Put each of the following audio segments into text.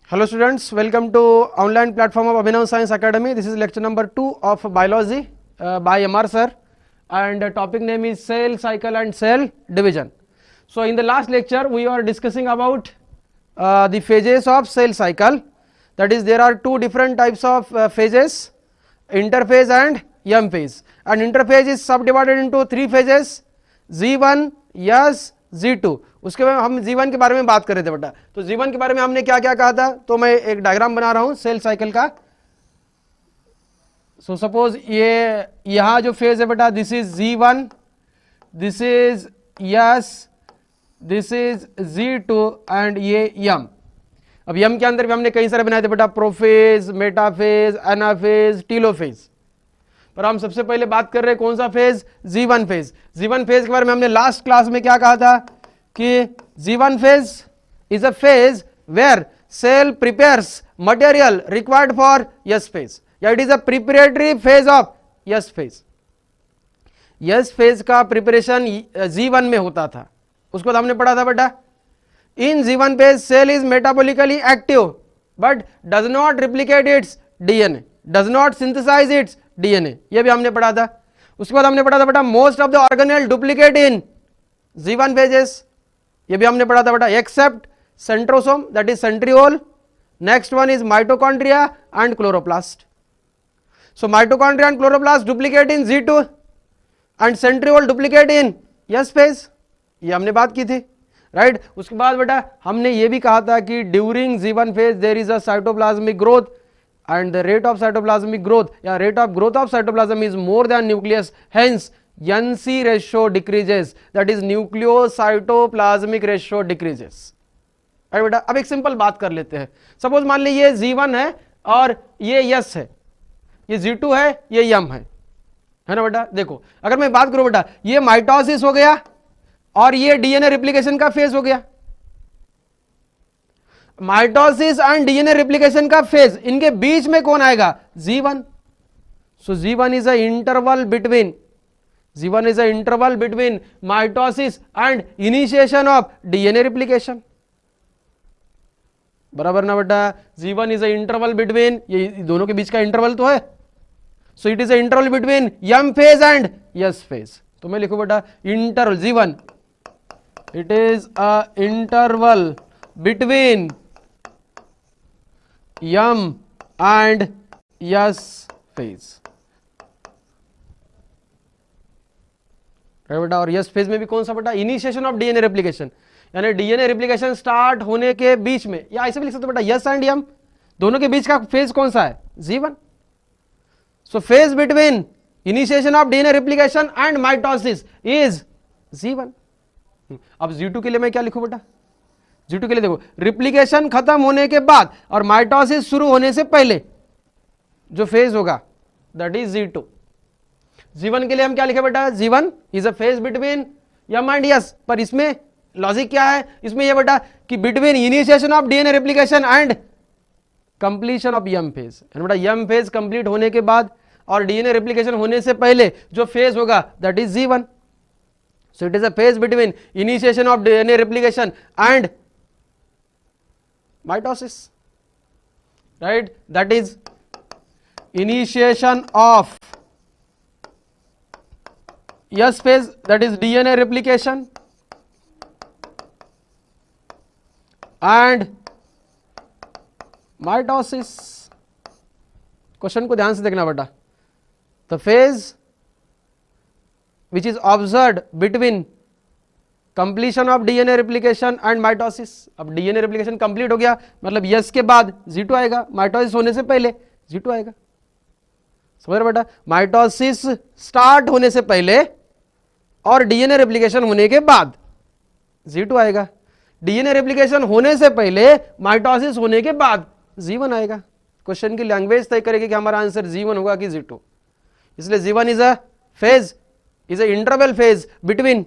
Hello students, welcome to online platform of Abhinav Science Academy. This is lecture number 2 of biology by MR sir, and topic name is cell cycle and cell division. So in the last lecture we are discussing about the phases of cell cycle. That is, there are two different types of phases, interphase and M phase, and interphase is subdivided into three phases, Z1, S, Z2. उसके बाद हम जीवन के बारे में बात कर रहे थे बेटा. तो जीवन के बारे में हमने क्या क्या कहा था, तो मैं एक डायग्राम बना रहा हूं सेल साइकिल का. सो सपोज ये यहां जो फेज है बेटा, this is Z1, this is S, this is Z2 and ये M. अब M के अंदर भी हमने कई सारे बनाए थे बेटा, प्रोफेज, मेटाफेज, एनाफेज, टीलोफेज. पर हम सबसे पहले बात कर रहे हैं कौन सा phase, Z1 phase. Z1 phase के बारे में हमने लास्ट क्लास में क्या कहा था कि Z1 phase is a phase where cell prepares material required for S phase, या it is a preparatory phase of S phase. S phase का प्रिपरेशन Z1 में होता था. उसको तो हमने पढ़ा था बेटा, in Z1 phase cell is metabolically active but does not replicate its DNA, does not synthesize its DNA. ये भी हमने पढ़ा था. उसके बाद हमने पढ़ा था बेटा, most of the organelle duplicate in Z1 phases. ये भी हमने पढ़ा था बेटा, except centrosome that is centriole. Next one is mitochondria and chloroplast. So mitochondria and chloroplast duplicate in Z2 and centriole duplicate in S phase. ये हमने बात की थी, राइट. उसके बाद बेटा हमने ये भी कहा था कि during Z1 phase there is a cytoplasmic growth and the rate of cytoplasmic growth या rate of growth of cytoplasm is more than nucleus, hence NC ratio decreases, that is nucleocytoplasmic ratio decreases. अरे बेटा अब एक simple बात कर लेते हैं. Suppose मान लीजिए ये Z1 है और ये S है, ये Z2 है, ये M है ना बेटा. देखो अगर मैं बात करूं बेटा, ये माइटोसिस हो गया और ये DNA रिप्लिकेशन का फेज हो गया. माइटोसिस एंड DNA रिप्लिकेशन का फेज, इनके बीच में कौन आएगा, Z1. So Z1 is a interval between, Z1 is an interval between mitosis and initiation of DNA replication. बराबर ना बेटा, Z1 is a interval between, ये दोनों के बीच का इंटरवल तो है. So it is a interval between M phase and S phase. तो मैं लिखूं बेटा interval Z1, it is a interval between M and S phase. बेटा और यस फेज में भी कौन सा बेटा, इनिशिएशन ऑफ डीएनए रेप्लिकेशन, यानी डीएनए रेप्लिकेशन स्टार्ट होने के बीच में, या ऐसे भी लिख सकते बेटा यस एंड एम दोनों के बीच का फेज कौन सा है, Z1. So phase between initiation of DNA replication and mitosis is Z1. अब Z2 के लिए मैं क्या लिखूं बेटा, Z2 के लिए देखो, रिप्लिकेशन खत्म होने के बाद और माइटोसिस शुरू होने से पहले जो फेज होगा दैट इज Z2. Z1 के लिए हम क्या लिखे बेटा, Z1 is a phase between M and S. पर इसमें लॉजिक क्या है, इसमें ये बेटा कि between initiation of DNA replication and completion of M phase. बेटा M फेज कंप्लीट होने के बाद और डीएनए रेप्लिकेशन होने से पहले जो फेज होगा that is Z1. So it is a phase between initiation of DNA replication and mitosis, right. That is initiation of S phase, that is DNA replication and mitosis. Question को ध्यान से देखना बेटा. The phase which is observed between completion of DNA replication and mitosis. अब DNA replication complete हो गया मतलब S के बाद Z2 आएगा, माइटोसिस होने से पहले Z2 आएगा. समझ रहे बेटा, माइटोसिस स्टार्ट होने से पहले और डीएनए रेप्लिकेशन होने के बाद Z2 आएगा. डीएनए रेप्लिकेशन होने से पहले, माइटोसिस होने के बाद Z1 आएगा. क्वेश्चन की लैंग्वेज तय करेगी कि हमारा आंसर Z1 होगा कि Z2. इसलिए Z1 is a phase, is a interval phase between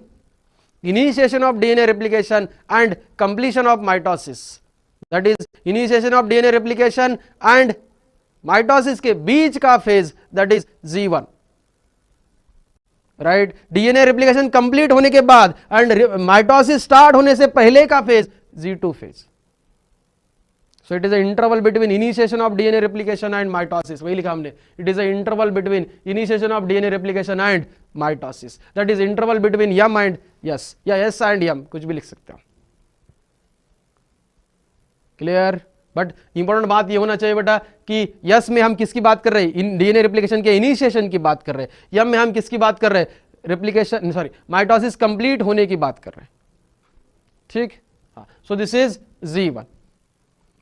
initiation of DNA replication and completion of mitosis, that is initiation of DNA replication and mitosis के बीच का phase that is Z1. Right, DNA replication complete होने के बाद and mitosis start होने से पहले का phase G2 phase. So it is an interval between initiation of DNA replication and mitosis. वही लिखा हमने. It is an interval between initiation of DNA replication and mitosis. That is interval between M and S या S and M, कुछ भी लिख सकते हो. Clear? But important बात ये होना चाहिए बेटा कि यस में हम किसकी बात कर रहे हैं, डीएनए रेप्लिकेशन के इनिशिएशन की बात कर रहे हैं. यम में हम किसकी बात कर रहे हैं, रेप्लिकेशन सॉरी माइटोसिस कंप्लीट होने की बात कर रहे हैं. ठीक, हाँ. सो दिस इज G1.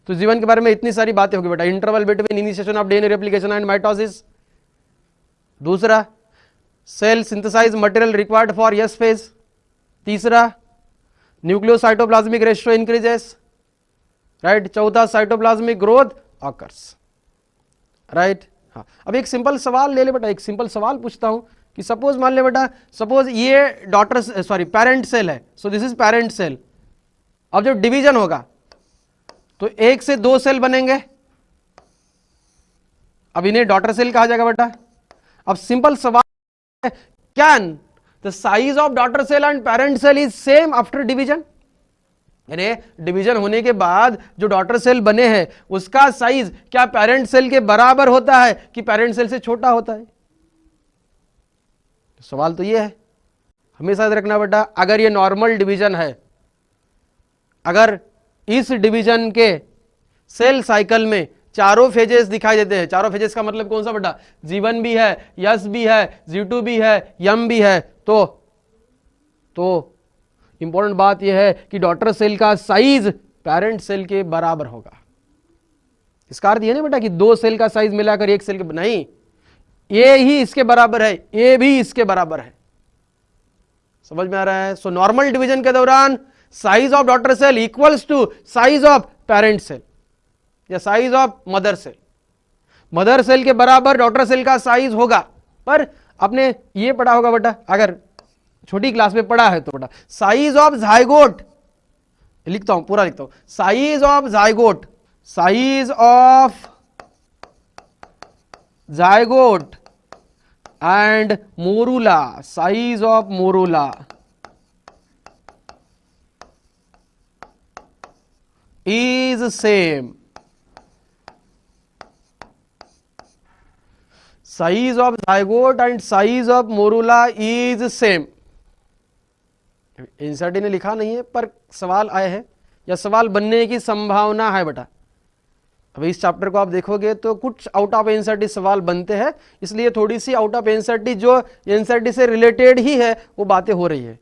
तो G1 के बारे में इतनी सारी बातें होगी बेटा. Interval between initiation of DNA replication and mitosis. दूसरा, cell synthesize material required for S phase. तीसरा, न्यूक्लियोसाइटोप्लाज्मिक रेशियो इंक्रीजेस. राइट. चौथा, साइटोप्लाज्मिक ग्रोथ ऑकर्स. राइट. हाँ, अब एक सिंपल सवाल ले ले बेटा, एक सिंपल सवाल पूछता हूं कि सपोज मान ले बेटा, सपोज ये डॉटर सॉरी पेरेंट सेल है. So this is parent cell. अब जब डिवीजन होगा तो 1 से 2 सेल बनेंगे. अब इन्हें डॉटर सेल कहा जाएगा बेटा. अब सिंपल सवाल है, can the size of daughter cell and parent cell is same after division. यानी डिवीजन होने के बाद जो डॉटर सेल बने हैं उसका साइज क्या पेरेंट सेल के बराबर होता है कि पेरेंट सेल से छोटा होता है. सवाल तो ये है. हमेशा याद रखना बेटा, अगर ये नॉर्मल डिवीजन है, अगर इस डिवीजन के सेल साइकिल में चारों फेजेस दिखाई देते हैं, चारों फेजेस का मतलब कौन सा बेटा, G1 भी है, S भी है, G2 भी है, M भी है, तो इंपॉर्टेंट बात यह है कि डॉटर सेल का साइज पेरेंट सेल के बराबर होगा. इसका अर्थ यह नहीं बेटा कि 2 सेल का साइज मिलाकर 1 सेल के, नहीं, ए ही इसके बराबर है, ए भी इसके बराबर है. समझ में आ रहा है. सो नॉर्मल डिवीजन के दौरान size of daughter cell equals to size of parent cell या size of mother cell. Mother cell के बराबर डॉटर सेल का साइज होगा. पर आपने ये पढ़ा होगा बेटा, अगर छोटी क्लास में पढ़ा है तो बेटा, साइज ऑफ जाइगोट, लिखता हूं पूरा लिखता हूं, size of zygote, size of zygote and morula, size of morula is same. Size of zygote and size of morula is same. NCERT ने लिखा नहीं है पर सवाल आए हैं या सवाल बनने की संभावना है बेटा. अब इस चैप्टर को आप देखोगे तो कुछ आउट ऑफ एनसीईआरटी सवाल बनते हैं, इसलिए थोड़ी सी आउट ऑफ एनसीईआरटी जो एनसीईआरटी से रिलेटेड ही है वो बातें हो रही है.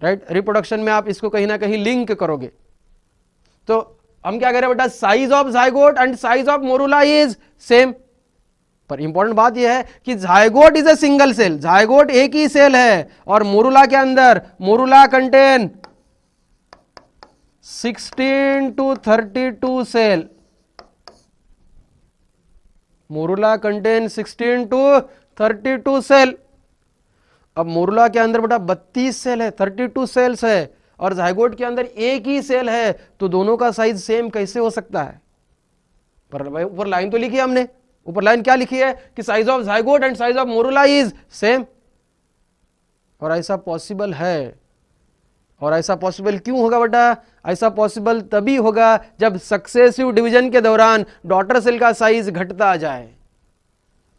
राइट. रिप्रोडक्शन में आप इसको कहीं ना कहीं लिंक करोगे. तो हम क्या कह रहे हैं बेटा, size of zygote and size of morula is same. पर इंपॉर्टेंट बात यह है कि zygote is a single cell, zygote एक ही सेल है, और मोरूला के अंदर morula contain 16 to 32 cell. Morula contain 16 to 32 cell. अब मोरूला के अंदर बेटा 32 सेल है, 32 सेल्स है, और जाइगोट के अंदर एक ही सेल है, तो दोनों का साइज सेम कैसे हो सकता है. पर ऊपर लाइन तो लिखी है हमने, ऊपर लाइन क्या लिखी है कि size of zygote and size of morula is same. और ऐसा पॉसिबल है. और ऐसा पॉसिबल क्यों होगा बेटा, ऐसा पॉसिबल तभी होगा जब सक्सेसिव डिवीजन के दौरान डॉटर सेल का साइज घटता जाए.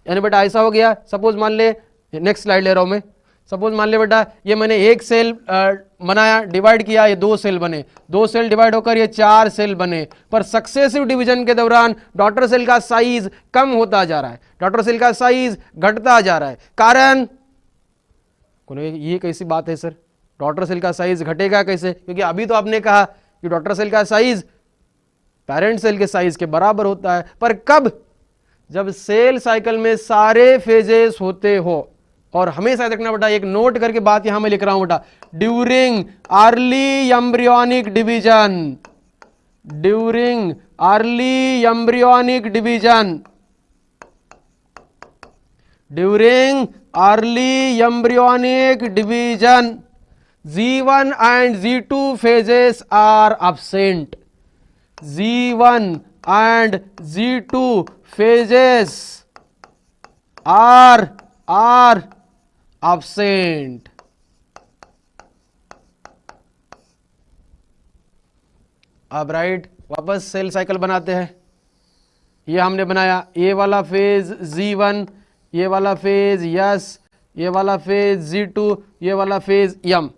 यानी बेटा ऐसा हो गया, सपोज मान ले, नेक्स्ट स्लाइड ले रहा हूं मैं, सपोज मान ले बेटा ये मैंने एक सेल बनाया, डिवाइड किया, ये 2 सेल बने, 2 सेल डिवाइड होकर ये 4 सेल बने, पर सक्सेसिव डिवीजन के दौरान डॉटर सेल का साइज कम होता जा रहा है, डॉटर सेल का साइज घटता जा रहा है. कारण ये कैसी बात है सर, डॉटर सेल का साइज घटेगा कैसे, क्योंकि अभी तो आपने कहा कि डॉटर सेल का साइज पेरेंट सेल के साइज के बराबर होता है. पर कब, जब सेल साइकिल में सारे फेजेस होते हो. और हमेशा याद रखना बेटा, एक नोट करके बात यहां मैं लिख रहा हूं बेटा, during early embryonic division, during early embryonic division, during early embryonic division, G1 and G2 phases are absent. G1 and G2 phases are absent। अब राइट वापस सेल साइकिल बनाते हैं। ये हमने बनाया ए वाला फेज Z1, ये वाला फेज यस, ये वाला फेज Z2, ये वाला phase M.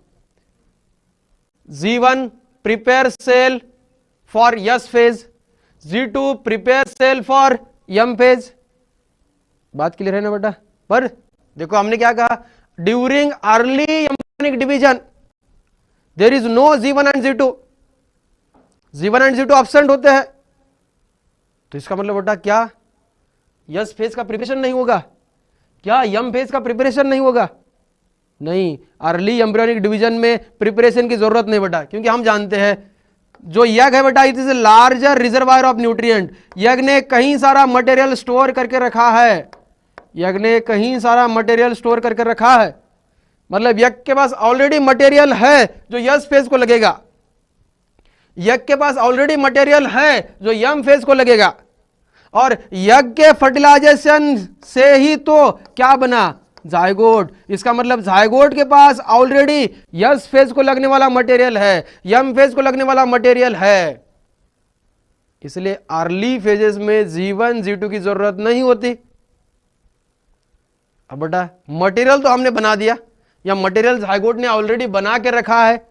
Z1 prepare cell for S phase, Z2 prepare cell for M phase. बात क्लियर है ना बेटा? पर देखो हमने क्या कहा, during early embryonic division there is no Z1 and Z2, Z1 and Z2 absent होते हैं। तो इसका मतलब बेटा क्या, यस फेज का प्रिपरेशन नहीं होगा क्या? यम फेज का प्रिपरेशन नहीं होगा? नहीं, अर्ली एम्ब्रियोनिक डिवीजन में प्रिपरेशन की जरूरत नहीं बेटा, क्योंकि हम जानते हैं जो यग है बेटा, it is a larger reservoir of nutrient. Yolk ने कहीं सारा मटेरियल स्टोर करके रखा है, यग ने कहीं सारा मटेरियल स्टोर करके रखा है, मतलब यज्ञ के पास ऑलरेडी मटेरियल है जो यस फेज को लगेगा, यज्ञ के पास ऑलरेडी मटेरियल है जो यम फेज को लगेगा। और यज्ञ के फर्टिलाइजेशन से ही तो क्या बना, जायगोट। इसका मतलब जायगोट के पास ऑलरेडी यस फेज को लगने वाला मटेरियल है, यम फेज को लगने वाला मटेरियल है। इसलिए अर्ली फेजेस में Z1 Z2 की जरूरत नहीं होती। अब बेटा मटेरियल तो हमने बना दिया, या मटेरियल जायगोट ने ऑलरेडी बना के रखा है,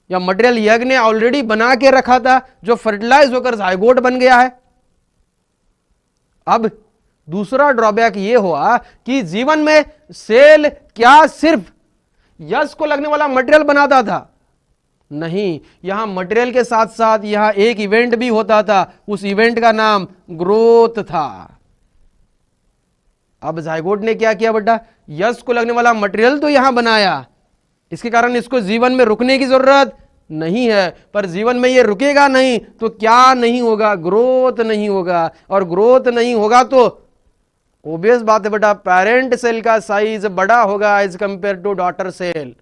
या मटेरियल यज्ञ ने ऑलरेडी बना के रखा था जो फर्टिलाइज होकर जायगोट बन गया है। अब दूसरा ड्रॉबैक ये हुआ कि जीवन में सेल क्या सिर्फ यस को लगने वाला मटेरियल बनाता था? नहीं, यहां मटेरियल के साथ साथ यहां एक इवेंट भी होता था, उस इवेंट का नाम ग्रोथ था। अब जायगोट ने क्या किया बेटा, यस को लगने वाला मटेरियल तो यहां बनाया, इसके कारण इसको जीवन में रुकने की जरूरत नहीं है। पर जीवन में ये रुकेगा नहीं तो क्या नहीं होगा, ग्रोथ नहीं होगा। और ग्रोथ नहीं होगा तो ओबियस बात है बेटा, पेरेंट सेल का साइज बड़ा होगा as compare to daughter cell,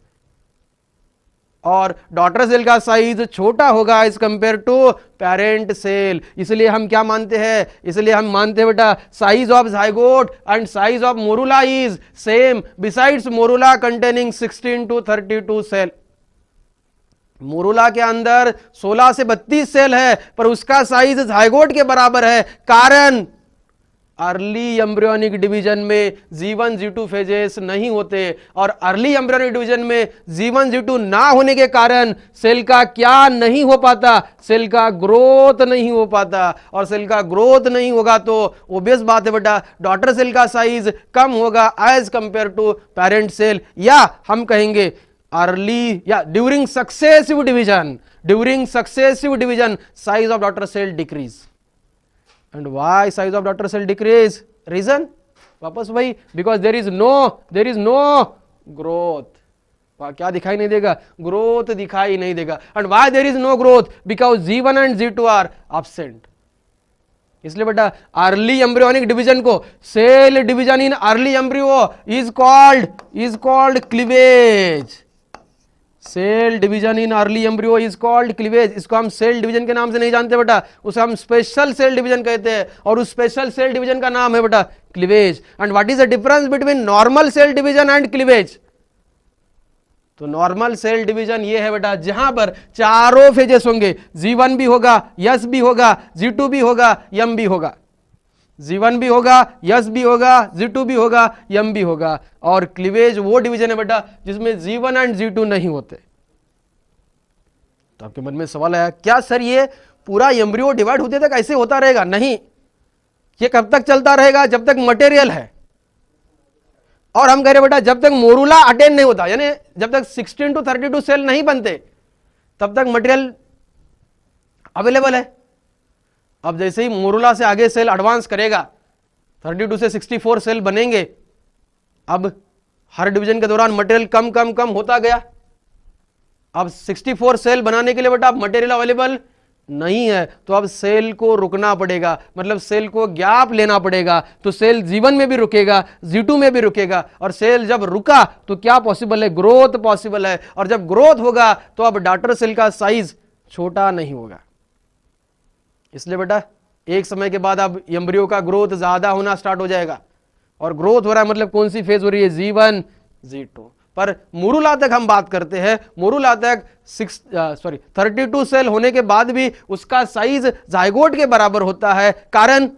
और डॉटर सेल का साइज छोटा होगा as compare to parent cell. इसलिए हम क्या मानते हैं, इसलिए हम मानते हैं बेटा, size of zygote and size of morula is same besides morula containing 16 to 32 cell. Morula के अंदर 16 से 32 सेल है, पर उसका साइज जायगोट के बराबर है। कारण अर्ली एम्ब्रियोनिक डिवीजन में Z1 Z2 फेजेस नहीं होते, और अर्ली एम्ब्रियोनिक डिवीजन में Z1 Z2 ना होने के कारण सेल का क्या नहीं हो पाता, सेल का ग्रोथ नहीं हो पाता। और सेल का ग्रोथ नहीं होगा तो ओबियस बात है बेटा, डॉटर सेल का साइज कम होगा as compare to parent cell. या हम कहेंगे अर्ली या during successive division size of daughter cell decrease. And why size of daughter cell decrease? Reason? वापस वही, because there is no growth. क्या दिखाई नहीं देगा, ग्रोथ दिखाई नहीं देगा। And why there is no growth? Because Z1 and Z2 are absent. इसलिए बेटा अर्ली एम्ब्रियोनिक डिवीजन को, cell division in early embryo is called cleavage. Cell division in early embryo is called cleavage. इसको हम cell division के नाम से नहीं जानते बेटा, उसे हम स्पेशल सेल डिवीजन कहते हैं, और उस स्पेशल सेल डिवीजन का नाम है बेटा cleavage. And what is the difference between normal cell division and cleavage? तो नॉर्मल सेल डिवीजन ये है बेटा जहां पर चारों फेजेस होंगे, Z1 भी होगा, यस भी होगा, Z2 भी होगा, यम भी होगा। Z1 भी होगा, यस भी होगा, Z2 भी होगा, यम भी होगा। और क्लीवेज वो डिवीजन है बेटा जिसमें Z1 एंड Z2 नहीं होते। तो आपके मन में सवाल आया, क्या सर ये पूरा एम्ब्रियो डिवाइड होते तक ऐसे होता रहेगा? नहीं, ये कब तक चलता रहेगा? जब तक मटेरियल है। और हम कह रहे बेटा जब तक मोरूला अटेन नहीं होता, यानी जब तक 16 to 32 सेल नहीं बनते तब तक मटेरियल अवेलेबल है। अब जैसे ही मोरूला से आगे सेल एडवांस करेगा, 32 से 64 सेल बनेंगे। अब हर डिवीजन के दौरान मटेरियल कम कम कम होता गया। अब 64 सेल बनाने के लिए बेटा मटेरियल अवेलेबल नहीं है, तो अब सेल को रुकना पड़ेगा, मतलब सेल को गैप लेना पड़ेगा। तो सेल जीवन में भी रुकेगा, Z2 में भी रुकेगा, और सेल जब रुका तो क्या पॉसिबल है? ग्रोथ पॉसिबल है। और जब ग्रोथ होगा तो अब डॉटर सेल का साइज छोटा नहीं होगा। इसलिए बेटा एक समय के बाद अब एम्ब्रियो का ग्रोथ ज्यादा होना स्टार्ट हो जाएगा। और ग्रोथ हो रहा है मतलब कौन सी फेज हो रही है? Z1, Z2। पर मोरूला तक हम बात करते हैं, मोरूला तक 32 सेल होने के बाद भी उसका साइज जाइगोट के बराबर होता है, कारण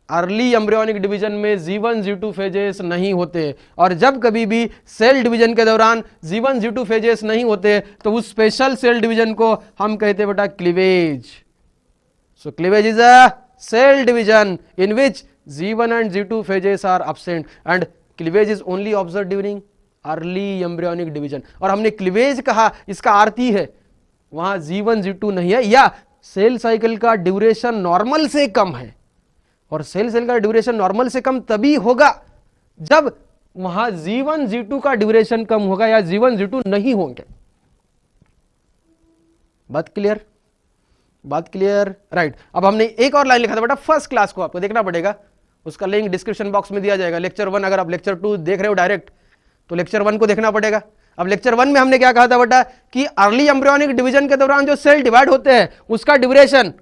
अर्ली एम्ब्रियोनिक डिवीजन में G1 G2 फेजेस नहीं होते, और जब कभी भी सेल डिवीजन के दौरान G1 G2 फेजेस नहीं होते तो उस स्पेशल सेल डिवीजन को हम कहते हैं बेटा cleavage. So cleavage is a cell division in which G1 and G2 phases are absent and cleavage is only observed during early embryonic division। और हमने क्लीवेज कहा, इसका अर्थ ही है वहां G1 G2 नहीं है, या सेल साइकिल का ड्यूरेशन नॉर्मल से कम है, और सेल का ड्यूरेशन नॉर्मल से कम तभी होगा जब वहां G1 G2 का ड्यूरेशन कम होगा या G1 G2 नहीं होंगे। बात क्लियर, बात क्लियर, राइट। अब हमने एक और लाइन लिखा था बेटा फर्स्ट क्लास को, आपको देखना पड़ेगा, उसका लिंक डिस्क्रिप्शन बॉक्स में दिया जाएगा। लेक्चर 1, अगर आप लेक्चर 2 देख रहे हो डायरेक्ट तो लेक्चर 1 को देखना पड़ेगा। अब लेक्चर 1 में हमने क्या कहा था बेटा कि अर्ली एम्ब्रियोनिक डिवीजन के दौरान जो सेल डिवाइड होते हैं उसका ड्यूरेशन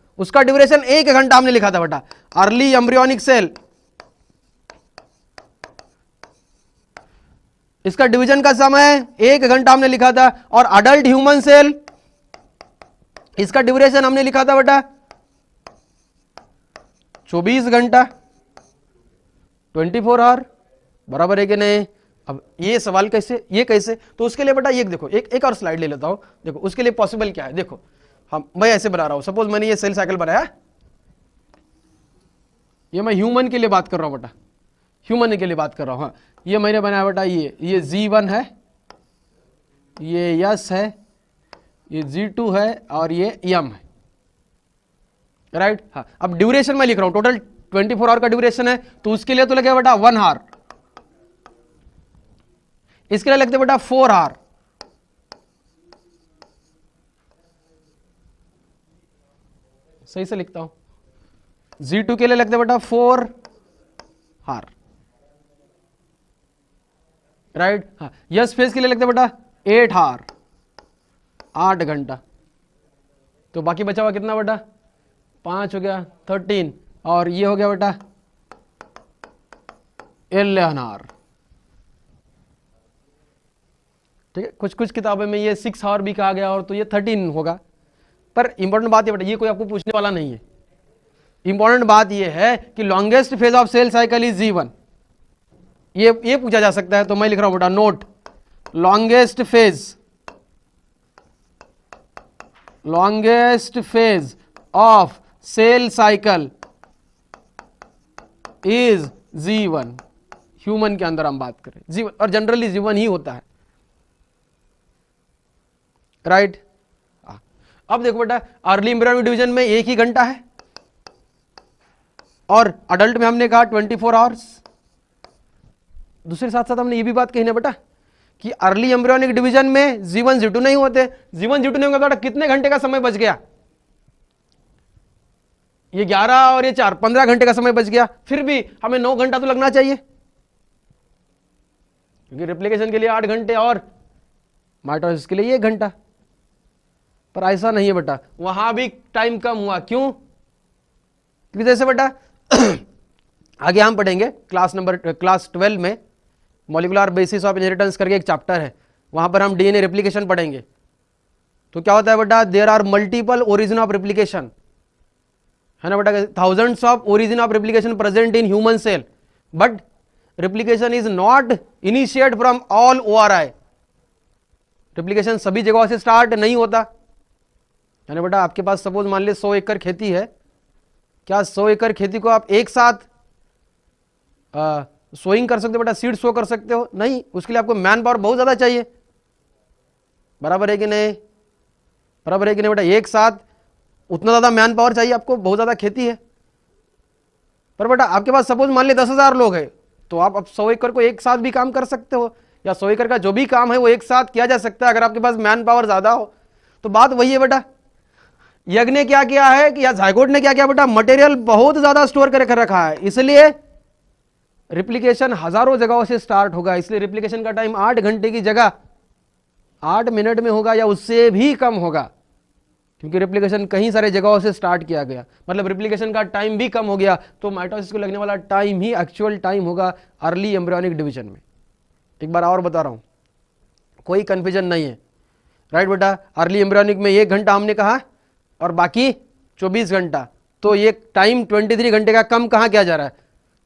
1 घंटा हमने लिखा था बेटा। अर्ली एम्ब्रियोनिक सेल, इसका डिवीजन का समय 1 घंटा हमने लिखा था, और अडल्ट ह्यूमन सेल, इसका ड्यूरेशन हमने लिखा था बेटा 24 घंटा, 24 आवर, बराबर है कि नहीं। अब ये सवाल कैसे, ये कैसे, तो उसके लिए बेटा ये देखो, एक और स्लाइड ले लेता हूं। देखो उसके लिए पॉसिबल क्या है, देखो मैं ऐसे बना रहा हूं, सपोज मैंने ये सेल साइकिल बनाया, ये मैं ह्यूमन के लिए बात कर रहा हूं बेटा, ह्यूमन के लिए बात कर रहा हूं। हाँ, ये मैंने बनाया बेटा, ये G1 है, ये S है, ये G2 है, और ये M है, राइट। हाँ, अब ड्यूरेशन मैं लिख रहा हूं, टोटल 24 आवर का ड्यूरेशन है, तो उसके लिए तो लगेगा बेटा 1 आवर, इसके लिए लगते बेटा 4 आवर, सही से लिखता हूं, G2 के लिए लगते बेटा 4 आवर, राइट। हाँ, यस फेज के लिए लगते बेटा 8 आवर, 8 घंटा, तो बाकी बचा हुआ कितना बेटा 5 हो गया 13, और ये हो गया बेटा 11 आवर, ठीक है। कुछ कुछ किताबों में ये 6 आवर भी कहा गया, और तो ये 13 होगा। पर इंपॉर्टेंट बात ये बेटा, ये कोई आपको पूछने वाला नहीं है, इंपॉर्टेंट बात ये है कि longest phase of cell cycle is G1, ये पूछा जा सकता है, तो मैं लिख रहा हूं बेटा note, longest phase of cell cycle is G1। Human के अंदर हम बात करें G1, और जनरली G1 ही होता है, राइट। अब देखो बेटा अर्ली एम्ब्रियोनिक डिवीजन में 1 ही घंटा है, और अडल्ट में हमने कहा 24 आवर्स। दूसरे साथ साथ हमने ये भी बात कही ना बेटा कि अर्ली एम्ब्रियोनिक डिवीजन में G1 G2 नहीं होते, G1 G2 नहीं होगा बेटा, कितने घंटे का समय बच गया, ये 11 और ये 4, 15 घंटे का समय बच गया। फिर भी हमें 9 घंटा तो लगना चाहिए, क्योंकि रेप्लिकेशन के लिए 8 घंटे और माइटोसिस के लिए 1 घंटा। पर ऐसा नहीं है बेटा, वहां भी टाइम कम हुआ, क्यों? क्योंकि जैसे बेटा आगे हम पढ़ेंगे क्लास 12 में मॉलिक्यूलर बेसिस ऑफ इनहेरिटेंस करके एक चैप्टर है, वहां पर हम डीएनए रेप्लिकेशन पढ़ेंगे। तो क्या होता है बेटा, there are multiple origin of replication, है ना बेटा, thousands of origin of replication present in human cell, but replication is not initiate from all ORI। Replication सभी जगहों से स्टार्ट नहीं होता, है ना बेटा। आपके पास सपोज मान लीजिए 100 एकड़ खेती है, क्या 100 एकड़ खेती को आप एक साथ सोइंग कर सकते हो बेटा, सीड सो कर सकते हो? नहीं, उसके लिए आपको मैन पावर बहुत ज्यादा चाहिए, बराबर है कि नहीं, बराबर है कि नहीं बेटा। एक साथ उतना ज्यादा मैन पावर चाहिए आपको, बहुत ज्यादा खेती है। पर बेटा आपके पास सपोज मान लीजिए 10,000 लोग हैं, तो आप 100 एकड़ को एक साथ भी काम कर सकते हो, या 100 एकड़ का जो भी काम है वो एक साथ किया जा सकता है अगर आपके पास मैन पावर ज्यादा हो। तो बात वही है बेटा, यज्ञ ने क्या किया है कि या जायगोट ने क्या किया बेटा, मटेरियल बहुत ज्यादा स्टोर करके रखा है, इसलिए रिप्लिकेशन हजारों जगहों से स्टार्ट होगा। इसलिए रिप्लिकेशन का टाइम 8 घंटे की जगह 8 मिनट में होगा या उससे भी कम होगा, क्योंकि रिप्लिकेशन कहीं सारे जगहों से स्टार्ट किया गया, मतलब रिप्लिकेशन का टाइम भी कम हो गया। तो माइटोसिस को लगने वाला टाइम ही एक्चुअल टाइम होगा अर्ली एम्ब्रियोनिक डिवीजन में। एक बार और बता रहा हूं, कोई कंफ्यूजन नहीं है, राइट बेटा। अर्ली एम्ब्रियोनिक में 1 घंटा हमने कहा और बाकी 24 घंटा, तो ये टाइम 23 घंटे का कम कहां किया जा रहा है?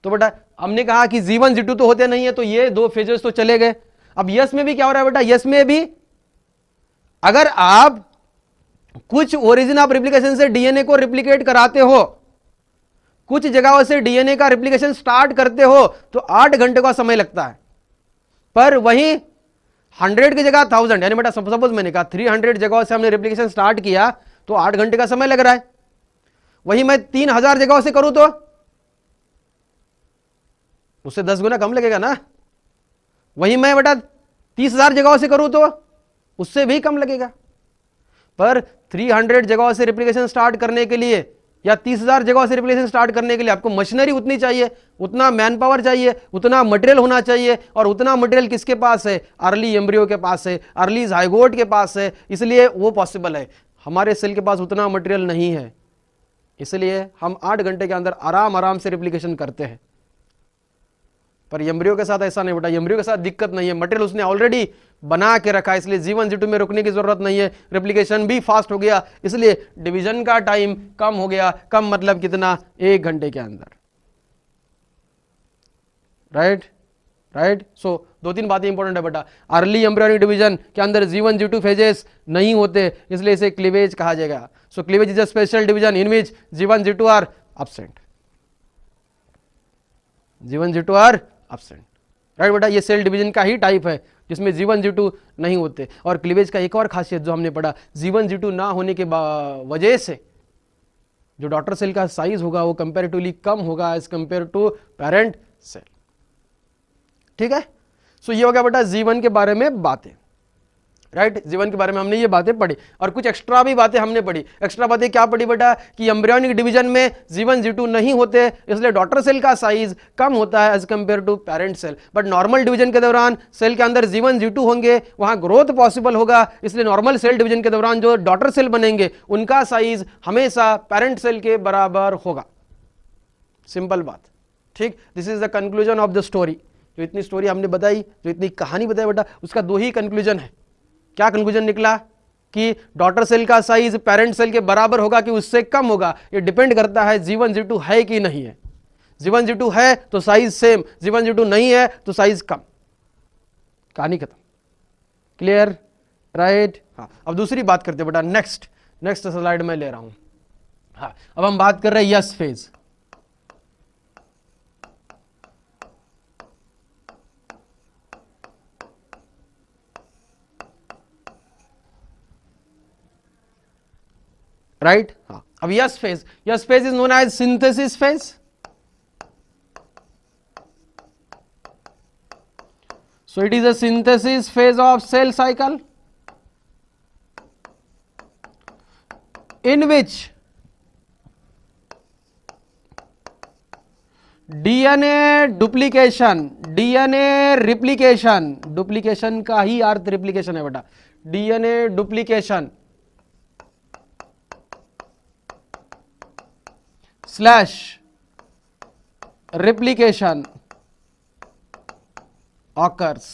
तो बेटा हमने कहा कि G1 G2 तो होते नहीं है, तो ये 2 फेजेस तो चले गए। अब यस में भी क्या हो रहा है बेटा? यस में भी अगर आप कुछ ओरिजिन ऑफ रिप्लिकेशन से डीएनए को रिप्लिकेट कराते हो, कुछ जगहों से डीएनए का रिप्लिकेशन स्टार्ट करते हो, तो 8 घंटे का समय लगता है। पर वहीं 100 की जगह 1000, यानी बेटा सपोज मैंने कहा 300 जगहों से हमने रिप्लिकेशन स्टार्ट किया तो 8 घंटे का समय लग रहा है। वहीं मैं 3000 जगहों से करूं तो उससे 10 गुना कम लगेगा ना। वहीं मैं बेटा 30,000 जगहों से करूं तो उससे भी कम लगेगा। पर 300 जगहों से रिप्लिकेशन स्टार्ट करने के लिए या 30,000 जगहों से रिप्लिकेशन स्टार्ट करने के लिए आपको मशीनरी उतनी चाहिए, उतना मैन पावर चाहिए, उतना मटेरियल होना चाहिए, और उतना मटेरियल किसके पास है? अर्ली एम्ब्रियो के पास है, अर्ली जाइगोट के पास है, इसलिए वो पॉसिबल है। हमारे सेल के पास उतना मटेरियल नहीं है, इसलिए हम 8 घंटे के अंदर आराम से रिप्लिकेशन करते हैं। पर एम्ब्रियो के साथ ऐसा नहीं बेटा, एम्ब्रियो के साथ दिक्कत नहीं है, मटेरियल उसने ऑलरेडी बना के रखा है, इसलिए G1 G2 में रुकने की जरूरत नहीं है, रिप्लिकेशन भी फास्ट हो गया, इसलिए डिवीजन का टाइम कम हो गया। कम मतलब कितना? 1 घंटे के अंदर, राइट। सो 2-3 बातें इंपॉर्टेंट है बेटा। अर्ली एम्ब्रियोनिक डिवीजन के अंदर G1 G2 फेजेस नहीं होते, इसलिए इसे क्लीवेज कहा जाएगा। So cleavage is a special division in which G1 G2 are absent, G1 G2 are absent, right बेटा। ये सेल डिवीजन का ही टाइप है जिसमें G1 G2 नहीं होते। और क्लीवेज का एक और खासियत जो हमने पढ़ा, G1 G2 ना होने के वजह से जो डॉटर सेल का साइज होगा वो कंपैरेटिवली कम होगा as compare to parent cell, ठीक है। सो ये हो गया बेटा G1 के बारे में बातें, राइट। G1 के बारे में हमने ये बातें पढ़ी, और कुछ एक्स्ट्रा भी बातें हमने पढ़ी। एक्स्ट्रा बातें क्या पढ़ी बेटा? कि एम्ब्रियोनिक डिवीजन में G1 G2 नहीं होते, इसलिए डॉटर सेल का साइज कम होता है as compare to parent cell. But normal division के दौरान सेल के अंदर G1 G2 होंगे, वहां ग्रोथ पॉसिबल होगा, इसलिए नॉर्मल सेल डिवीजन के दौरान जो डॉटर सेल बनेंगे उनका साइज हमेशा पेरेंट सेल के बराबर होगा। सिंपल बात, ठीक। This is the conclusion of the story. जो इतनी स्टोरी हमने बताई, जो इतनी कहानी बताई बेटा, उसका 2 ही कंक्लूजन है। क्या कंक्लूजन निकला? कि डॉटर सेल का साइज पेरेंट सेल के बराबर होगा कि उससे कम होगा, ये डिपेंड करता है G1 G2 है कि नहीं है। G1 G2 है तो साइज सेम, G1 G2 नहीं है तो साइज कम, कहानी खत्म। Clear, right. हाँ, अब दूसरी बात करते हैं बेटा, नेक्स्ट स्लाइड में ले रहा हूं। हाँ, अब हम बात कर रहे हैं यस फेज। राइट, हाँ। अब S phase is known as synthesis phase. So it is a synthesis phase of cell cycle in which DNA duplication, DNA replication, duplication का ही अर्थ रिप्लीकेशन है बेटा, DNA duplication slash replication occurs.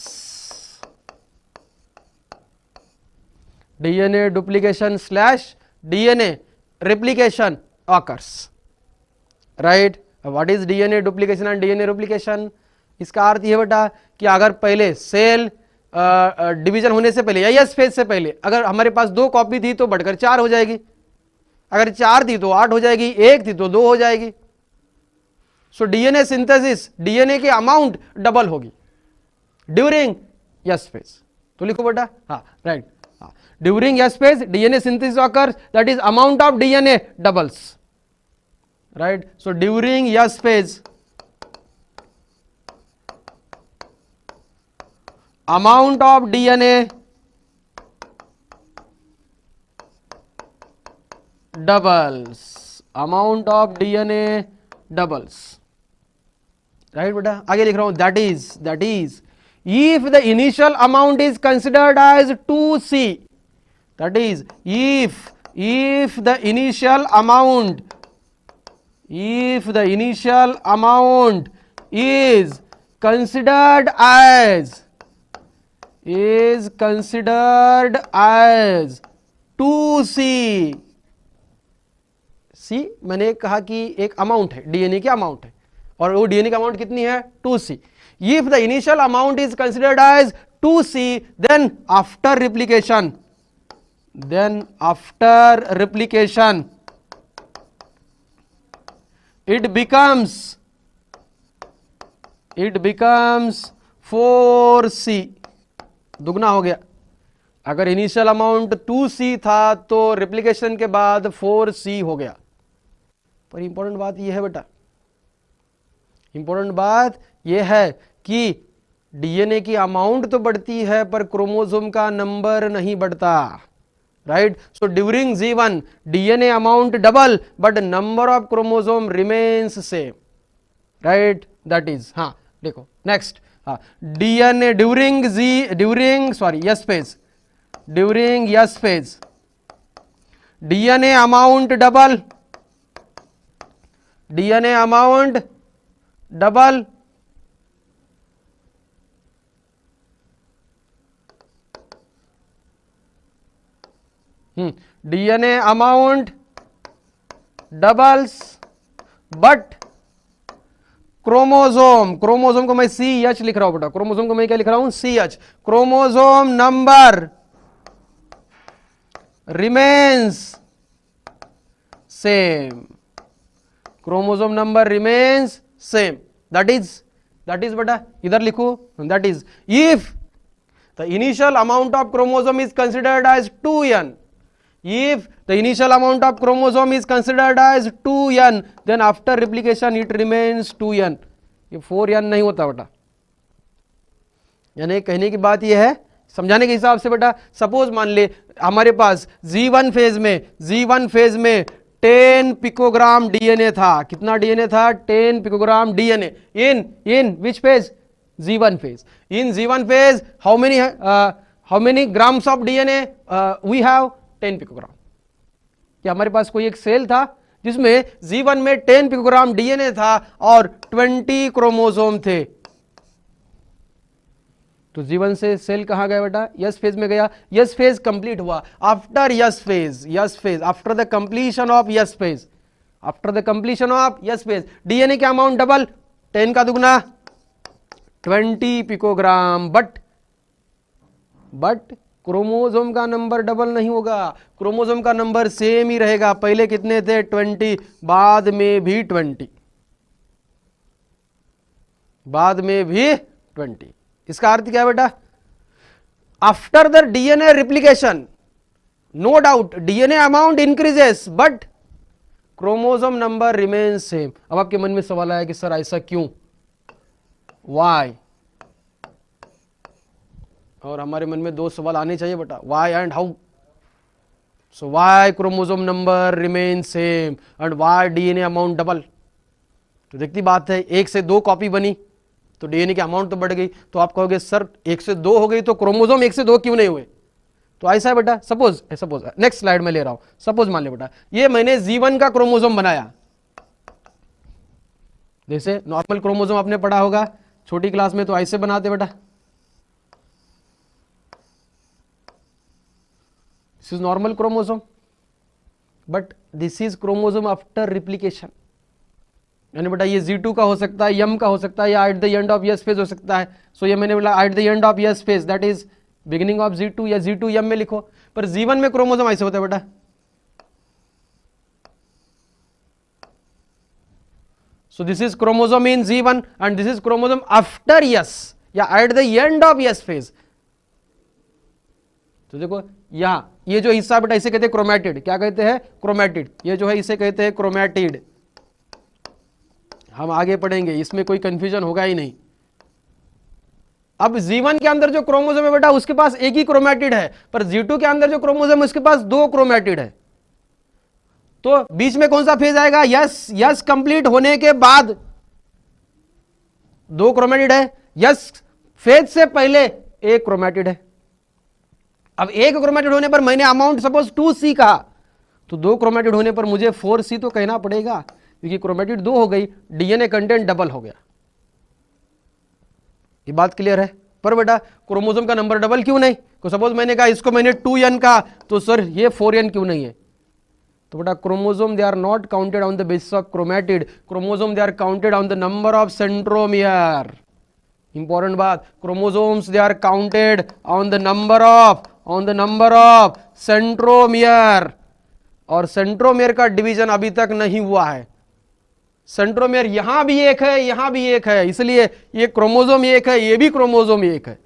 DNA duplication slash DNA replication occurs, right? What is DNA duplication and DNA replication? इसका अर्थ यह बेटा कि अगर पहले सेल डिवीजन होने से पहले या यस फेज से पहले अगर हमारे पास 2 कॉपी थी तो बढ़कर 4 हो जाएगी, अगर 4 थी तो 8 हो जाएगी, 1 थी तो 2 हो जाएगी। सो डीएनए सिंथेसिस, डीएनए की अमाउंट डबल होगी ड्यूरिंग यस फेज। तो लिखो बेटा, हाँ राइट, हाँ during yes phase DNA synthesis occurs, that is amount of DNA doubles, right. So during yes phase amount of DNA doubles, amount of DNA doubles, right बेटा। आगे लिख रहा हूं, that is if the initial amount is considered as 2C, that is if the initial amount is considered as is considered as 2C। सी मैंने कहा कि एक amount है, डीएनए की अमाउंट है, और वो डीएनए की अमाउंट कितनी है? 2C। If the initial amount is considered as 2C, then after replication it becomes 4C, दुगना हो गया। अगर इनिशियल अमाउंट 2C था तो रिप्लिकेशन के बाद 4C हो गया। पर इंपॉर्टेंट बात यह है बेटा, इंपॉर्टेंट बात यह है कि डीएनए की अमाउंट तो बढ़ती है पर क्रोमोसोम का नंबर नहीं बढ़ता, right? So during G1 DNA amount double but number of chromosome remains same, right? That is, हाँ देखो नेक्स्ट, हाँ DNA during S phase DNA amount double, DNA amount doubles but chromosome को मैं CH लिख रहा हूं बेटा, क्रोमोसोम को मैं क्या लिख रहा हूं? CH। Chromosome number remains same, chromosome number remains same. That is बेटा इधर लिखो, that is if the initial amount of chromosome is considered as 2n, if the initial amount of chromosome is considered as 2n, then after replication it remains 2n, ये 4n नहीं होता बेटा। यानी कहने की बात यह है, समझाने के हिसाब से बेटा, सपोज मान ले हमारे पास G1 फेज में 10 पिकोग्राम डीएनए था। कितना डीएनए था? 10 picogram DNA in which phase? G1 phase। in G1 phase how many grams of DNA we have? 10 picogram. क्या हमारे पास कोई एक सेल था जिसमें G1 में 10 पिकोग्राम डीएनए था और 20 क्रोमोसोम थे? तो G1 से सेल कहां गया बेटा? यस फेज में गया। यस फेज कंप्लीट हुआ। After yes phase after the completion of yes phase DNA का अमाउंट डबल, 10 का दुगना 20 पिकोग्राम, बट क्रोमोसोम का नंबर डबल नहीं होगा, क्रोमोसोम का नंबर सेम ही रहेगा। पहले कितने थे? 20, बाद में भी 20। इसका अर्थ क्या है बेटा? After the DNA replication no doubt DNA amount increases but chromosome number remains same. अब आपके मन में सवाल आया कि सर ऐसा क्यों, वाई? और हमारे मन में दो सवाल आने चाहिए बेटा, why and how. So why chromosome number remain same and why DNA amount double? तो देखती बात है, 1 से 2 कॉपी बनी तो डीएनए की अमाउंट तो बढ़ गई। तो आप कहोगे सर 1 से 2 हो गई तो क्रोमोसोम 1 से 2 क्यों नहीं हुए? तो ऐसा है बेटा, सपोज नेक्स्ट स्लाइड में ले रहा हूं, सपोज मान ले बेटा ये मैंने G1 का क्रोमोसोम बनाया। जैसे नॉर्मल क्रोमोसोम आपने पढ़ा होगा छोटी क्लास में, तो ऐसे बनाते बेटा, this is normal chromosome but this is chromosome after replication। यानी बेटा ये G2 का हो सकता है, M का हो सकता है, या at the end of S phase हो सकता है। सो ये मैंने बोला at the end of S phase, that is beginning of G2 या G2 M में लिखो। पर G1 में क्रोमोसोम ऐसे होता है बेटा, सो this is chromosome in G1 and this is chromosome after S या at the end of S phase. तो देखो यहां ये जो हिस्सा बेटा इसे कहते हैं क्रोमैटिड। क्या कहते हैं? क्रोमैटिड। ये जो है इसे कहते हैं क्रोमैटिड। हम आगे पढ़ेंगे, इसमें कोई कंफ्यूजन होगा ही नहीं। अब G1 के अंदर जो क्रोमोसोम है बेटा उसके पास एक ही क्रोमैटिड है, पर G2 के अंदर जो क्रोमोसोम है उसके पास 2 क्रोमैटिड है। तो बीच में कौन सा फेज आएगा? यस कंप्लीट होने के बाद 2 क्रोमैटिड है, यस फेज से पहले 1 क्रोमैटिड है। अब 1 क्रोमैटिड होने पर मैंने अमाउंट सपोज 2C कहा, तो 2 क्रोमैटिड होने पर मुझे 4C तो कहना पड़ेगा, क्योंकि क्रोमैटिड 2 हो गई, डीएनए कंटेंट डबल हो गया। ये बात क्लियर है? पर बेटा क्रोमोसोम का नंबर डबल क्यों नहीं? तो सपोज मैंने कहा इसको मैंने 2n का, तो सर ये 4n क्यों नहीं है? तो बेटा chromosome they are not counted on the basis of chromatid, chromosome they are counted on the number of centromere. Important बात, chromosomes they are counted on the number of centromere, और centromere का division अभी तक नहीं हुआ है। Centromere यहां भी एक है, यहां भी एक है, इसलिए ये क्रोमोसोम एक है, ये भी क्रोमोसोम एक है।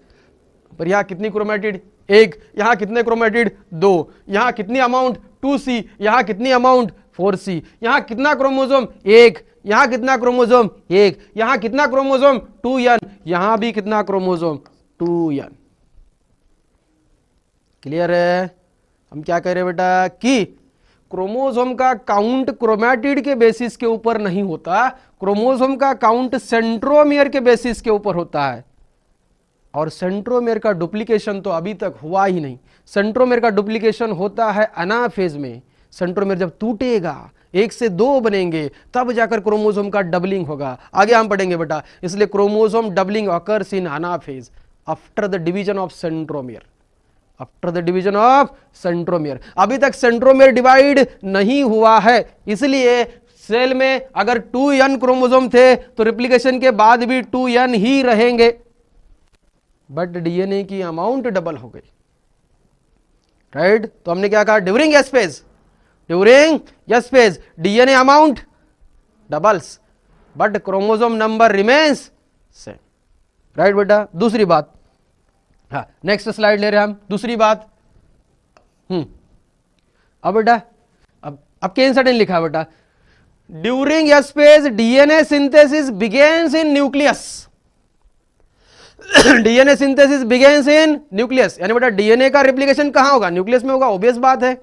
पर यहां कितनी क्रोमैटिड? एक। यहां कितने क्रोमैटिड? 2। यहां कितनी अमाउंट? 2c। यहां कितनी अमाउंट? 4c। यहां कितना क्रोमोसोम? एक। यहां कितना क्रोमोसोम? एक। यहां कितना क्रोमोसोम? 2n। यहां भी कितना क्रोमोसोम? 2n। क्लियर है? हम क्या कह रहे हैं बेटा कि क्रोमोसोम का काउंट क्रोमैटिड के बेसिस के ऊपर नहीं होता, क्रोमोसोम का काउंट सेंट्रोमियर के बेसिस के ऊपर होता है। और सेंट्रोमियर का डुप्लीकेशन तो अभी तक हुआ ही नहीं। सेंट्रोमियर का डुप्लीकेशन होता है अनाफेज में। सेंट्रोमियर जब टूटेगा, 1 से 2 बनेंगे, तब जाकर क्रोमोसोम का डबलिंग होगा। आगे हम पढ़ेंगे बेटा। इसलिए chromosome doubling occurs in anaphase after the division of centromere, after the division of centromere. अभी तक सेंट्रोमियर डिवाइड नहीं हुआ है, इसलिए सेल में अगर 2n क्रोमोसोम थे तो रिप्लिकेशन के बाद भी 2n ही रहेंगे, बट डीएनए की अमाउंट डबल हो गई। राइट? तो हमने क्या कहा? During S phase DNA amount doubles, but chromosome number remains same. Right बेटा? दूसरी बात, हाँ नेक्स्ट स्लाइड ले रहे हैं हम। दूसरी बात, अब बेटा अब केन सडन लिखा है बेटा, during S phase DNA synthesis begins इन न्यूक्लियस। डीएनए सिंथेसिस बिगेन्स इन न्यूक्लियस, यानी बेटा डीएनए का रिप्लिकेशन कहां होगा? न्यूक्लियस में होगा, ऑब्वियस बात है।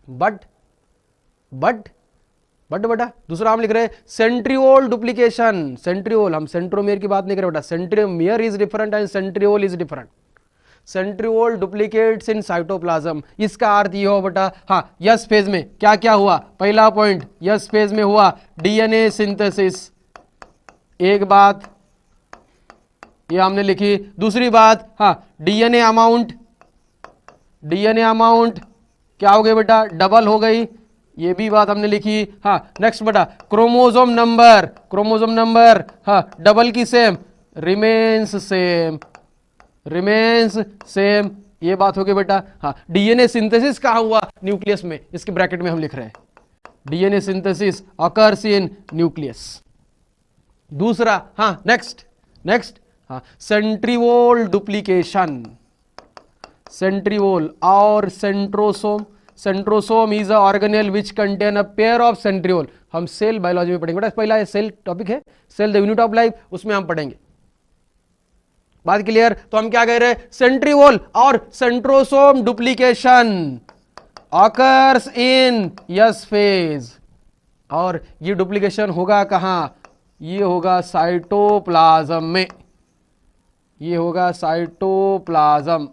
बट बेटा दूसरा हम लिख रहे हैं सेंट्रियोल डुप्लीकेशन। सेंट्रियोल, हम सेंट्रोमियर की बात नहीं कर रहे बेटा, centromere is different and centriole is different. Centriole duplicates in cytoplasm. इसका अर्थ ये हो बेटा, हाँ यस फेज में क्या क्या हुआ? पहला पॉइंट, यस फेज में हुआ डीएनए सिंथेसिस, एक बात ये हमने लिखी। दूसरी बात, हाँ डीएनए अमाउंट क्या हो गई बेटा? डबल हो गई, ये भी बात हमने लिखी। हाँ नेक्स्ट बेटा, क्रोमोसोम नंबर हाँ डबल की सेम, रिमेन्स सेम, ये बात हो गई बेटा। हाँ डीएनए सिंथेसिस कहाँ हुआ? न्यूक्लियस में, इसके ब्रैकेट में हम लिख रहे हैं DNA synthesis occurs in nucleus. दूसरा, हाँ नेक्स्ट हाँ सेंट्रियोल डुप्लीकेशन। सेंट्रियोल और centrosome. Centrosome is a organelle which contain a pair of centriole. हम सेल बायोलॉजी में पढ़ेंगे बेटा, पहला सेल टॉपिक है, cell the unit of life, उसमें हम पढ़ेंगे। बात क्लियर? तो हम क्या कह रहे हैं? सेंट्रियोल और centrosome duplication occurs in yes phase, और ये डुप्लीकेशन होगा कहां? ये होगा साइटोप्लाज्म में, ये होगा साइटोप्लाज्म।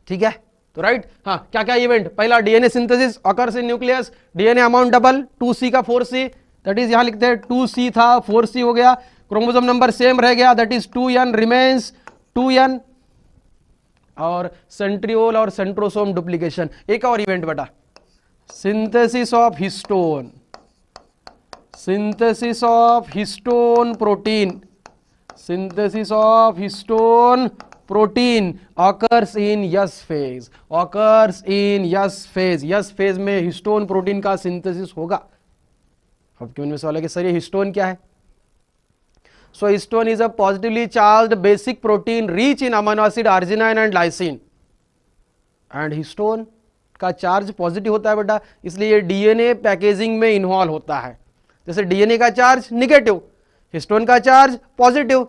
ठीक है? तो राइट, हाँ क्या क्या इवेंट? पहला DNA synthesis occurs in nucleus, DNA amount double, 2c का 4c, दैट इज यहां लिखते हैं 2c था 4c हो गया, क्रोमोसोम नंबर सेम रह गया, that is 2n remains 2n, और सेंट्रियोल और सेंट्रोसोम डुप्लीकेशन। एक और इवेंट बेटा, synthesis of histone, synthesis of histone protein, synthesis of histone protein occurs in yes phase, occurs in yes phase। yes phase में histone protein का synthesis होगा। अब क्यों में सवाल है कि सर ये हिस्टोन क्या है? So histone is a positively charged basic protein rich in amino acid arginine and lysine, and histone का चार्ज पॉजिटिव होता है बेटा, इसलिए ये डीएनए पैकेजिंग में इन्वॉल्व होता है। जैसे डीएनए का चार्ज निगेटिव, हिस्टोन का चार्ज पॉजिटिव,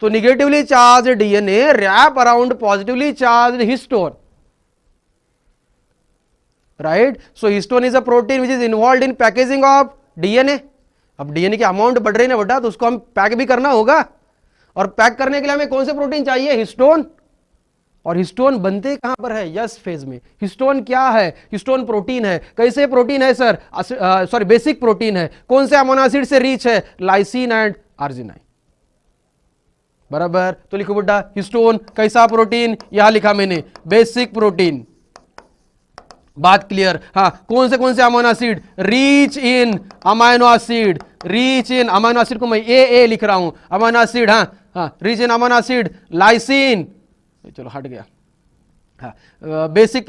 तो negatively charge DNA wrap around positively charge histone, right? So histone is a protein which is involve in packaging of DNA. अब डीएनए की amount बढ़ रही है बेटा, तो उसको हम पैक भी करना होगा, और पैक करने के लिए हमें कौन से प्रोटीन चाहिए? हिस्टोन। और हिस्टोन बनते कहां पर है? यस फेज में। हिस्टोन क्या है? हिस्टोन प्रोटीन है। कैसे प्रोटीन है सर? सॉरी बेसिक प्रोटीन है। कौन से अमीनो एसिड से रिच है? Lysine and arginine. बराबर। तो लिखो बेटा हिस्टोन कैसा प्रोटीन? यहां लिखा मैंने बेसिक प्रोटीन। बात क्लियर? हाँ, कौन से amino acid? Rich in amino acid. Rich in amino acid को मैं ए लिख रहा हूं, अमीनो एसिड। हाँ, rich in amino acid lysine, चलो हट गया। हाँ, basic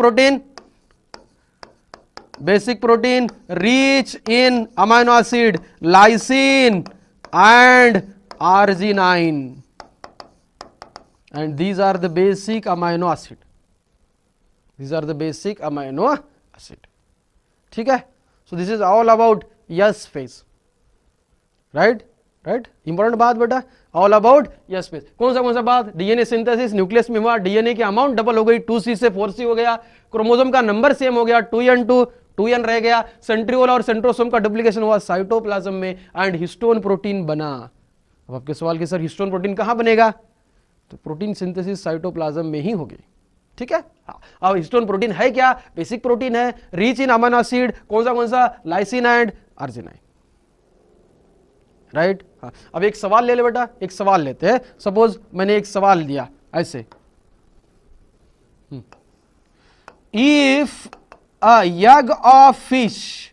protein rich in amino acid lysine and arginine, and these are the basic amino acid. These are the basic amino acid. ठीक है? So this is all about yes phase. Right? Important बात बेटा, all about S phase. कौन सा बात? DNA synthesis, nucleus में हुआ, DNA की अमाउंट डबल हो गई, 2C से 4C हो गया, क्रोमोसोम का नंबर सेम हो गया, 2n2 2n रह गया, सेंट्रियोल और सेंट्रोसोम का डुप्लीकेशन हुआ साइटोप्लाज्म में, एंड हिस्टोन प्रोटीन बना। अब आपके सवाल के सर हिस्टोन प्रोटीन कहां बनेगा? तो प्रोटीन सिंथेसिस साइटोप्लाज्म में ही होगी। ठीक है? हाँ। अब हिस्टोन प्रोटीन है क्या? बेसिक प्रोटीन है, रिच इन अमीनो एसिड। कौन सा? Lysine and arginine. राइट? हाँ। अब एक सवाल ले ले बेटा, एक सवाल लेते हैं। सपोज मैंने एक सवाल दिया ऐसे, if a egg of fish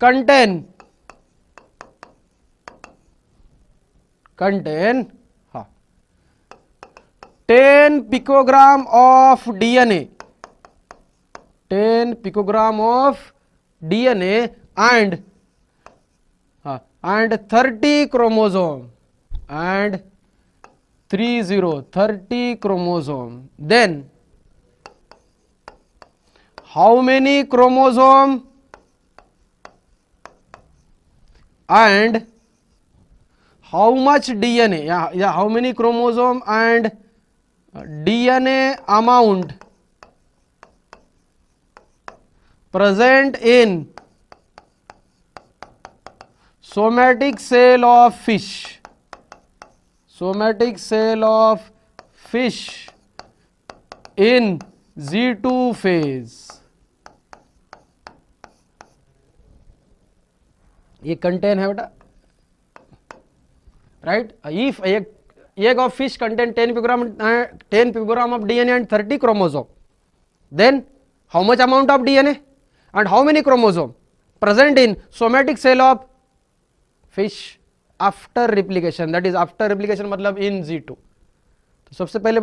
contain 10 picogram of DNA, 10 picogram of DNA and 30 chromosome and 30 chromosome, then how many chromosome and how much DNA, how many chromosome and DNA amount present in somatic cell of fish, in Z2 phase। ये contain है बेटा, right? If egg of fish contain 10 picogram of DNA and 30 chromosome, then how much amount of DNA and how many chromosome present in somatic cell of fish after replication, that is after replication मतलब in Z2। तो सबसे पहले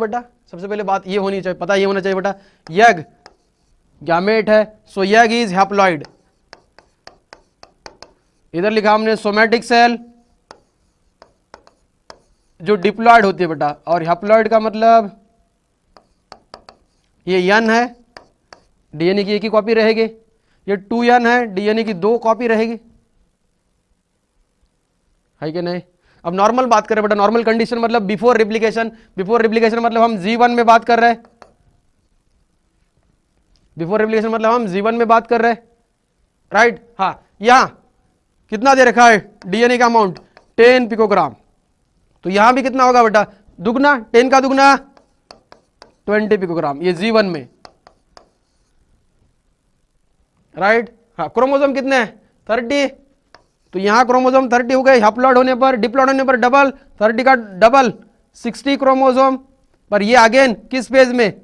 बात ये होनी चाहिए, पता ये होना चाहिए बेटा, एग गैमेट है, सो एग इज हैप्लॉइड। इधर लिखा हमने सोमैटिक सेल जो डिप्लॉयड होती है बेटा, और हैप्लॉइड का मतलब ये n है, डीएनए की एक ही कॉपी रहेगी, ये 2n है, डीएनए की 2 कॉपी रहेगी, है कि नहीं? अब नॉर्मल बात करें बेटा, नॉर्मल कंडीशन मतलब बिफोर रिप्लिकेशन मतलब हम G1 में बात कर रहे हैं, बिफोर रिप्लिकेशन मतलब हम G1 में बात कर रहे हैं, राइट? हाँ, यहां कितना दे रखा है डीएनए का अमाउंट? 10 पिकोग्राम। तो यहां भी कितना होगा बेटा? दुगना, 10 का दुगना 20 पिकोग्राम, ये G1 में, राइट? हाँ, क्रोमोसोम कितने हैं? 30। तो यहां क्रोमोसोम 30 हो गए, हैप्लॉइड होने पर, डिप्लॉइड होने पर डबल, 30 का डबल 60 क्रोमोसोम। पर ये अगेन किस फेज में?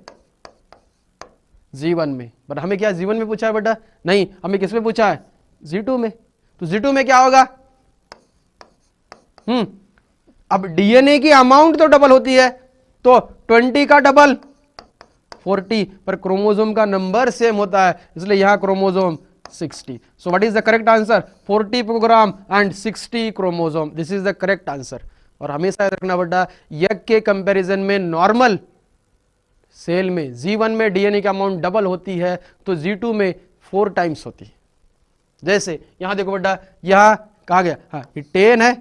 G1 में। पर हमें क्या G1 में पूछा है बेटा? नहीं, हमें किस में पूछा है? G2 में। तो G2 में क्या होगा? अब डीएनए की अमाउंट तो डबल होती है, तो 20 का डबल 40, पर क्रोमोसोम का नंबर सेम होता है, इसलिए यहां chromosome 60। So what is the correct answer? 40 picogram and 60 chromosome, this is the correct answer. और हमेशा याद रखना बेटा, यज्ञ के कंपैरिजन में नॉर्मल सेल में G1 में डीएनए का अमाउंट डबल होती है, तो G2 में 4 टाइम्स होती है। जैसे यहां देखो बेटा, यहां कहा गया, हाँ ये 10 है,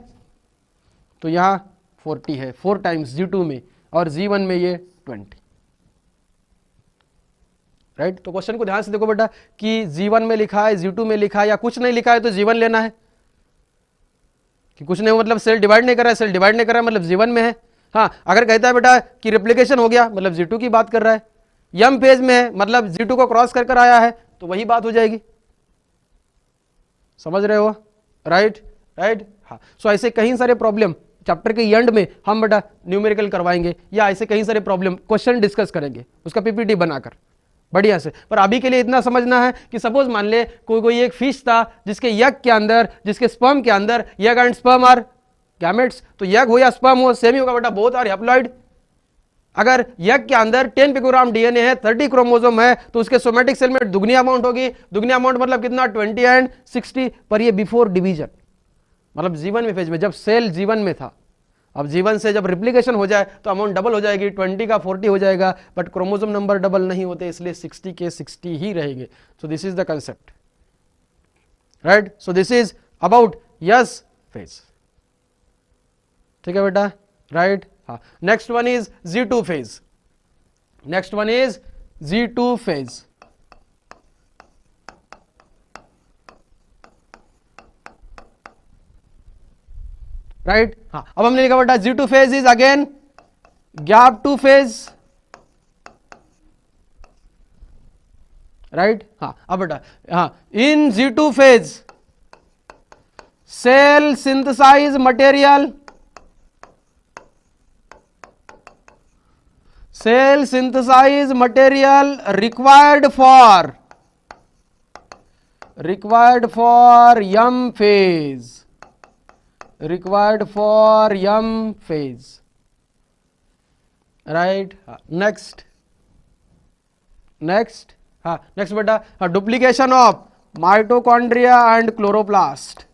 तो यहां 40 है, 4 टाइम्स G2 में, और G1 में ये 20, राइट? तो क्वेश्चन को ध्यान से देखो बेटा कि G1 में लिखा है, G2 में लिखा है, या कुछ नहीं लिखा है तो G1 लेना है, कि कुछ नहीं मतलब सेल डिवाइड नहीं कर रहा है, सेल डिवाइड नहीं कर रहा है मतलब जीवन में है। हाँ, अगर कहता है बेटा कि रिप्लिकेशन हो गया मतलब G2 की बात कर रहा है, यम फेज में है मतलब G2 को क्रॉस कर कर आया है तो वही बात हो जाएगी। समझ रहे हो? Right right. हाँ, सो ऐसे कई सारे प्रॉब्लम चैप्टर के एंड में हम बेटा न्यूमेरिकल करवाएंगे या ऐसे कई सारे प्रॉब्लम क्वेश्चन डिस्कस करेंगे उसका पीपीटी बनाकर बढ़िया से। पर अभी के लिए इतना समझना है कि सपोज मान ले कोई एक फिश था जिसके यग के अंदर, जिसके स्पर्म के अंदर यग एंड स्पर्म आर गैमेट्स, तो यग हो या स्पर्म हो सेम ही होगा बेटा, बोथ आर हैप्लॉइड। अगर यग के अंदर 10 पिकोग्राम डीएनए है, 30 क्रोमोसोम है, तो उसके सोमेटिक सेल में दुगनी अमाउंट होगी। दुगनी अमाउंट मतलब कितना? 20 एंड 60। पर ये बिफोर डिवीजन, मतलब जीवन में फेज में, जब सेल जीवन में था। अब जीवन से जब रिप्लिकेशन हो जाए तो अमाउंट डबल हो जाएगी, 20 का 40 हो जाएगा, बट क्रोमोसोम नंबर डबल नहीं होते, इसलिए 60 के 60 ही रहेंगे। So this is the concept, right. So this is about S phase. ठीक है बेटा, राइट। हाँ, next one is G2 phase. Next one is G2 phase, right. हाँ, अब हमने लिखा बेटा G2 phase is again gap 2 phase, right. हाँ, अब बेटा हाँ, in G2 phase cell synthesize material, cell synthesize material required for M phase, required for M phase, right। next हाँ, next बेटा duplication of mitochondria and chloroplast,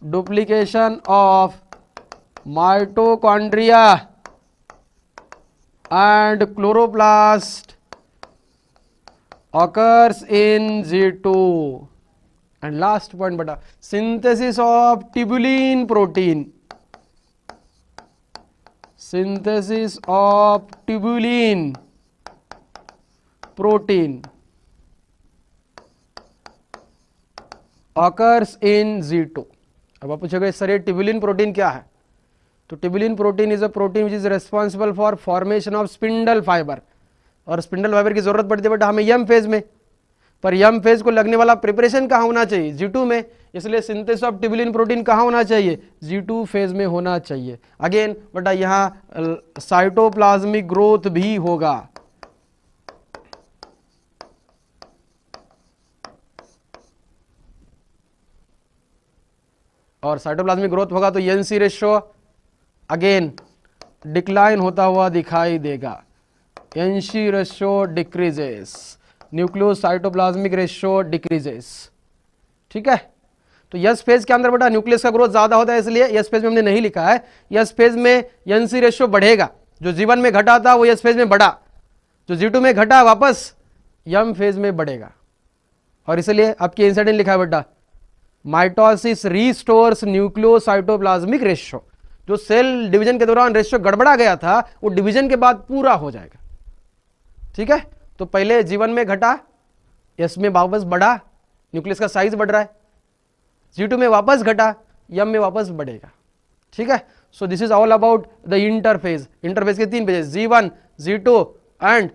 duplication of mitochondria and chloroplast occurs in G2। and last point beta, synthesis of tubulin protein, synthesis of tubulin protein occurs in G2। अब आप पूछोगे sir ये tubulin protein क्या है? तो tubulin protein is a protein which is responsible for formation of spindle fibre, और spindle fibre की जरूरत पड़ती है बेटा हमें यम फेज में, पर यम फेज को लगने वाला प्रिपरेशन कहाँ होना चाहिए? G2 में, इसलिए सिंथेसिस ऑफ ट्यूबुलिन प्रोटीन कहाँ होना चाहिए? G2 फेज में होना चाहिए। अगेन बेटा यहाँ साइटोप्लाज्मिक ग्रोथ भी होगा, और साइटोप्लाज्मिक ग्रोथ होगा तो एनसी रेशियो अगेन डिक्लाइन होता हुआ दिखाई देगा, NC ratio decreases, nucleo cytoplasmic ratio decreases. ठीक है, तो यस फेज के अंदर बेटा न्यूक्लियस का ग्रोथ ज्यादा होता है, इसलिए यस फेज में हमने नहीं लिखा है। यस फेज में एनसी रेशियो बढ़ेगा, जो जीवन में घटा था वो यस फेज में बढ़ा, जो G2 में घटा वापस यम फेज में बढ़ेगा, और इसलिए आपकी इंसिडेंट लिखा है बेटा माइटोसिस रीस्टोर्स न्यूक्लियो साइटोप्लाज्मिक रेशियो। जो सेल डिवीजन के दौरान रेशियो गड़बड़ा गया था वो डिवीजन के बाद पूरा हो जाएगा। ठीक है, तो पहले जीवन में घटा, यस में वापस बढ़ा, न्यूक्लियस का साइज बढ़ रहा है, G2 में वापस घटा, यम में वापस बढ़ेगा। ठीक है, so this is all about the interphase. Interphase के 3 pages, G1, G2 and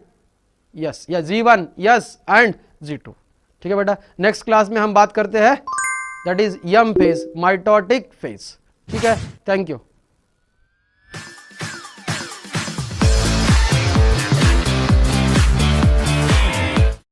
yes, या G1 यस एंड G2। ठीक है बेटा, नेक्स्ट क्लास में हम बात करते हैं that is M phase, mitotic phase. ठीक है, थैंक यू।